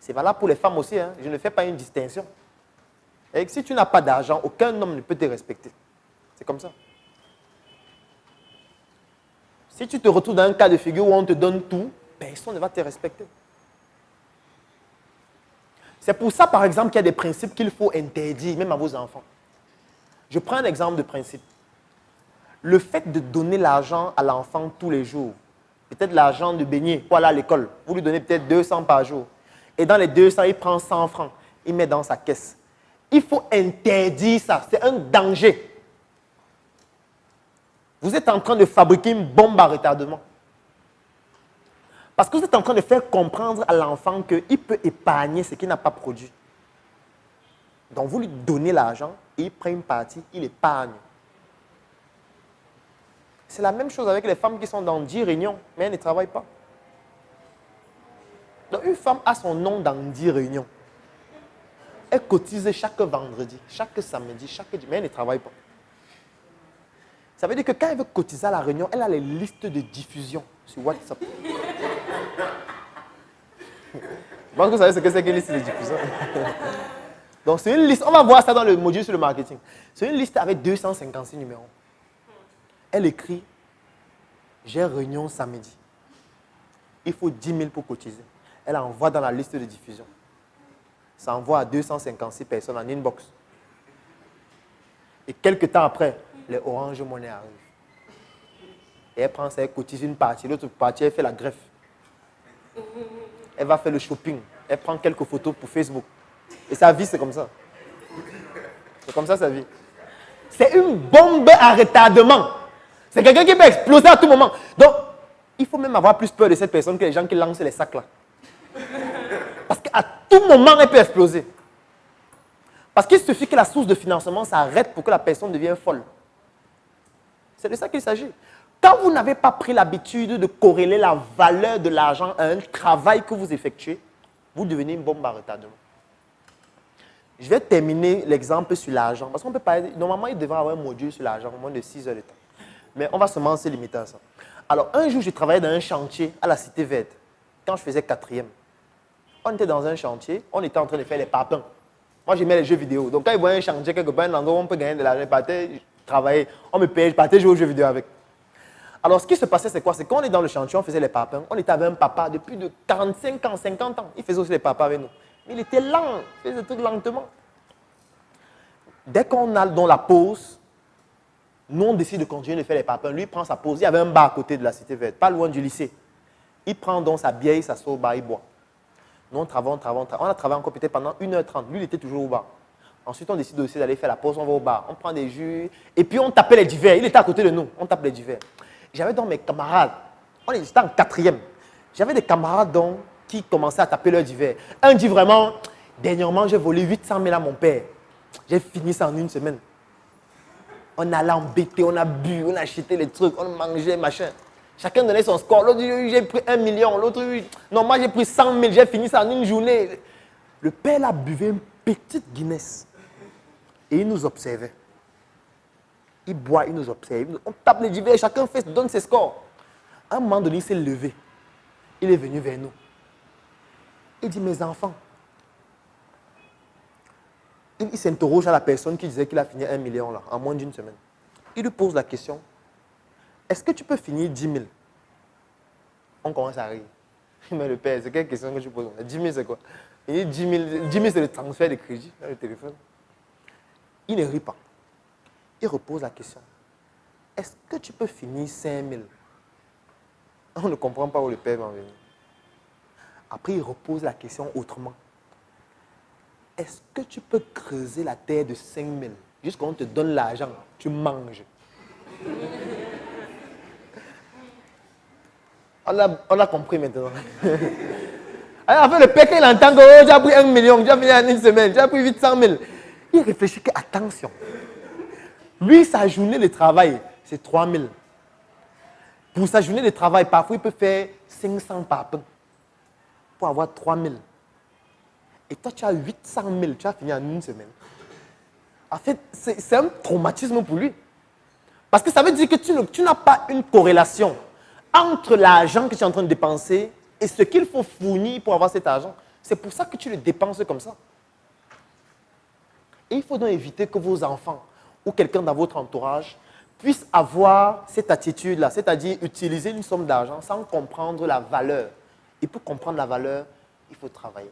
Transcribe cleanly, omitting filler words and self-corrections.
C'est valable pour les femmes aussi, hein. Je ne fais pas une distinction. Et si tu n'as pas d'argent, aucun homme ne peut te respecter. C'est comme ça. Si tu te retrouves dans un cas de figure où on te donne tout, personne ne va te respecter. C'est pour ça, par exemple, qu'il y a des principes qu'il faut interdire, même à vos enfants. Je prends un exemple de principe. Le fait de donner l'argent à l'enfant tous les jours, peut-être l'argent de beignet pour aller à l'école, vous lui donnez peut-être 200 par jour. Et dans les 200, il prend 100 francs, il met dans sa caisse. Il faut interdire ça, c'est un danger. Vous êtes en train de fabriquer une bombe à retardement. Parce que vous êtes en train de faire comprendre à l'enfant qu'il peut épargner ce qu'il n'a pas produit. Donc vous lui donnez l'argent et il prend une partie, il épargne. C'est la même chose avec les femmes qui sont dans 10 réunions, mais elles ne travaillent pas. Donc une femme a son nom dans 10 réunions. Elle cotise chaque vendredi, chaque samedi, chaque dimanche, mais elle ne travaille pas. Ça veut dire que quand elle veut cotiser à la réunion, elle a les listes de diffusion sur WhatsApp. Je pense que vous savez ce que c'est qu'une liste de diffusion. Donc c'est une liste, on va voir ça dans le module sur le marketing. C'est une liste avec 256 numéros. Elle écrit, j'ai réunion samedi. Il faut 10 000 pour cotiser. Elle envoie dans la liste de diffusion. Ça envoie à 256 personnes en inbox. Et quelques temps après, les Orange Money arrivent. Et elle prend ça, elle cotise une partie. L'autre partie, elle fait la greffe. Elle va faire le shopping. Elle prend quelques photos pour Facebook. Et sa vie, c'est comme ça. C'est comme ça sa vie. C'est une bombe à retardement. C'est quelqu'un qui peut exploser à tout moment. Donc, il faut même avoir plus peur de cette personne que les gens qui lancent les sacs là. Parce qu'à tout moment, elle peut exploser. Parce qu'il suffit que la source de financement s'arrête pour que la personne devienne folle. C'est de ça qu'il s'agit. Quand vous n'avez pas pris l'habitude de corréler la valeur de l'argent à un travail que vous effectuez, vous devenez une bombe à retardement. Je vais terminer l'exemple sur l'argent. Parce qu'on peut parler. Normalement, il devrait y avoir un module sur l'argent, au moins de 6 heures de temps. Mais on va seulement se limiter à ça. Alors, un jour, je travaillais dans un chantier à la Cité Verte, quand je faisais 4e. On était dans un chantier, on était en train de faire les papins. Moi, j'aimais les jeux vidéo. Donc, quand ils voyaient un chantier quelque part, un endroit où on peut gagner de l'argent, je partais travailler. On me payait, je partais jouer aux jeux vidéo avec. Alors, ce qui se passait, c'est quoi? C'est qu'on est dans le chantier, on faisait les papins. On était avec un papa de plus de 45 ans, 50 ans. Il faisait aussi les papas avec nous. Mais il était lent, il faisait tout lentement. Dès qu'on a dans la pause, nous, on décide de continuer de faire les papins. Lui, il prend sa pause. Il y avait un bar à côté de la Cité Verte, pas loin du lycée. Il prend donc sa bière, il s'assoit au bar, il boit. Nous, on travaille. On a travaillé encore peut-être pendant 1h30. Lui, il était toujours au bar. Ensuite, on décide aussi d'aller faire la pause, on va au bar. On prend des jus. Et puis, on tapait les divers. Il était à côté de nous. On tape les divers. J'avais donc mes camarades. On était en 4e. J'avais des camarades donc qui commençaient à taper leurs divers. Un dit vraiment, dernièrement, j'ai volé 800 000 à mon père. J'ai fini ça en une semaine. On allait embêter, on a bu, on a acheté les trucs, on mangeait, machin. Chacun donnait son score. L'autre dit, j'ai pris 1 million. L'autre, non, moi j'ai pris 100 000, j'ai fini ça en une journée. Le père là buvait une petite Guinness. Et il nous observait. Il boit, il nous observe. On tape les divers, chacun donne ses scores. À un moment donné, il s'est levé. Il est venu vers nous. Il dit, mes enfants. Il s'interroge à la personne qui disait qu'il a fini 1 million là, en moins d'une semaine. Il lui pose la question, est-ce que tu peux finir 10 000? On commence à rire. Mais le père, c'est quelle question que tu poses? 10 000 c'est quoi? Il dit 10 000 c'est le transfert de crédit dans le téléphone. Il ne rit pas. Il repose la question. Est-ce que tu peux finir 5 000? On ne comprend pas où le père va en venir. Après, il repose la question autrement. Est-ce que tu peux creuser la terre de 5 000 jusqu'à on te donne l'argent, tu manges? On a compris maintenant. Alors, en fait, le père, quand il entend que oh, tu as pris 1 million, tu as fini en une semaine, tu as pris 800 000, il réfléchit que, attention, lui, sa journée de travail, c'est 3 000. Pour sa journée de travail, parfois, il peut faire 500 par pain pour avoir 3 000. Et toi, tu as 800 000, tu as fini en une semaine. En fait, c'est un traumatisme pour lui. Parce que ça veut dire que tu n'as pas une corrélation entre l'argent que tu es en train de dépenser et ce qu'il faut fournir pour avoir cet argent. C'est pour ça que tu le dépenses comme ça. Et il faut donc éviter que vos enfants ou quelqu'un dans votre entourage puisse avoir cette attitude-là, c'est-à-dire utiliser une somme d'argent sans comprendre la valeur. Et pour comprendre la valeur, il faut travailler.